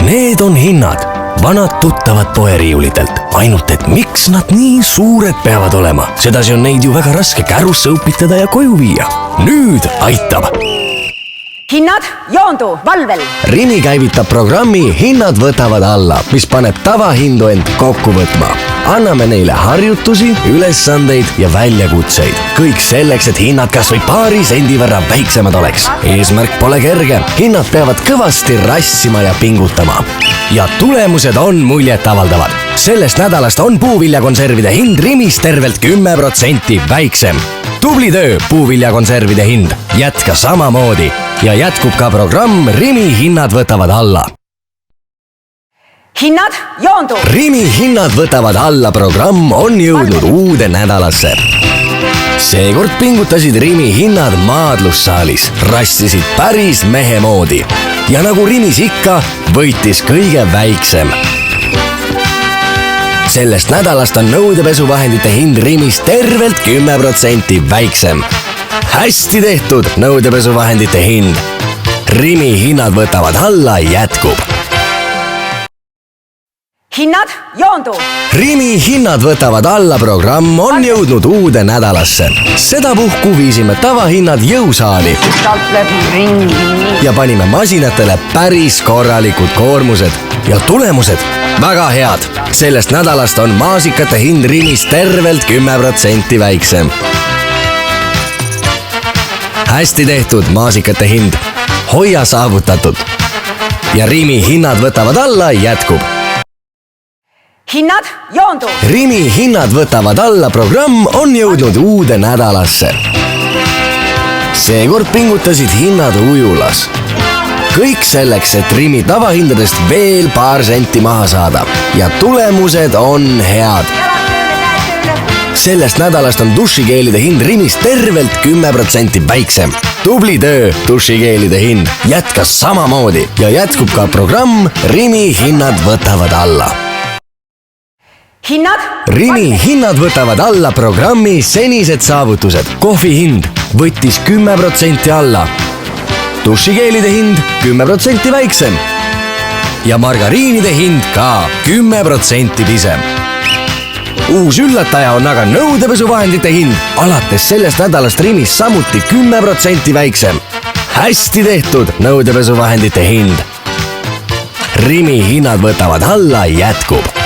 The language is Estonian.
Need on hinnad, vanad tuttavad poeriiulitelt. Ainult et miks nad nii suured peavad olema? Sedasi on neid ju väga raske kärusse õpitada ja koju viia. Nüüd aitab. Hinnad, joondu, valvel! Rimi käivitab programmi Hinnad võtavad alla, mis paneb tavahindu end kokku võtma. Anname neile harjutusi, ülesandeid ja väljakutseid. Kõik selleks, et hinnad kas või paari sendi võrra väiksemad oleks. Eesmärk pole kerge. Hinnad peavad kõvasti rassima ja pingutama. Ja tulemused on muljetavaldavad. Sellest nädalast on puuviljakonservide hind Rimis tervelt 10% väiksem. Tubli töö, puuviljakonservide hind. Jätka samamoodi. Ja jätkub ka programm Rimi hinnad võtavad alla. Hinnad, joondu! Rimi hinnad võtavad alla programm on jõudnud uude nädalasse. Seekord pingutasid Rimi hinnad maadlussaalis, rassisid päris mehe moodi. Ja nagu Rimis ikka, võitis kõige väiksem. Sellest nädalast on nõudepesuvahendite hind Rimis tervelt 10% väiksem. Hästi tehtud nõudepesuvahendite hind. Rimi hinnad võtavad alla jätkub. Hinnad, joondu! Rimi hinnad võtavad alla programm on jõudnud uude nädalasse. Sedapuhku viisime tavahinnad jõusaali ja panime masinatele päris korralikud koormused ja tulemused väga head. Sellest nädalast on maasikate hind Rimis tervelt 10% väiksem. Hästi tehtud maasikate hind. Hoia saavutatud. Ja Rimi hinnad võtavad alla jätkub. Hinnad, joondu! Rimi hinnad võtavad alla programm on jõudnud uude nädalasse. Seekord pingutasid hinnad ujulas. Kõik selleks, et Rimi tavahindadest veel paar senti maha saada. Ja tulemused on head. Sellest nädalast on dušikeelide hind Rimis tervelt 10% väiksem. Tubli töö, dušikeelide hind. Jätka samamoodi ja jätkub ka programm Rimi hinnad võtavad alla. Hinnad? Rimi hinnad võtavad alla programmi senised saavutused. Kohvi hind võttis 10% alla. Dušikeelide hind 10% väiksem. Ja margariinide hind ka 10% pisem. Uus üllataja on aga nõudepesuvahendite hind. Alates sellest nädalast Rimis samuti 10% väiksem. Hästi tehtud nõudepesuvahendite hind. Rimi hinnad võtavad alla jätkub.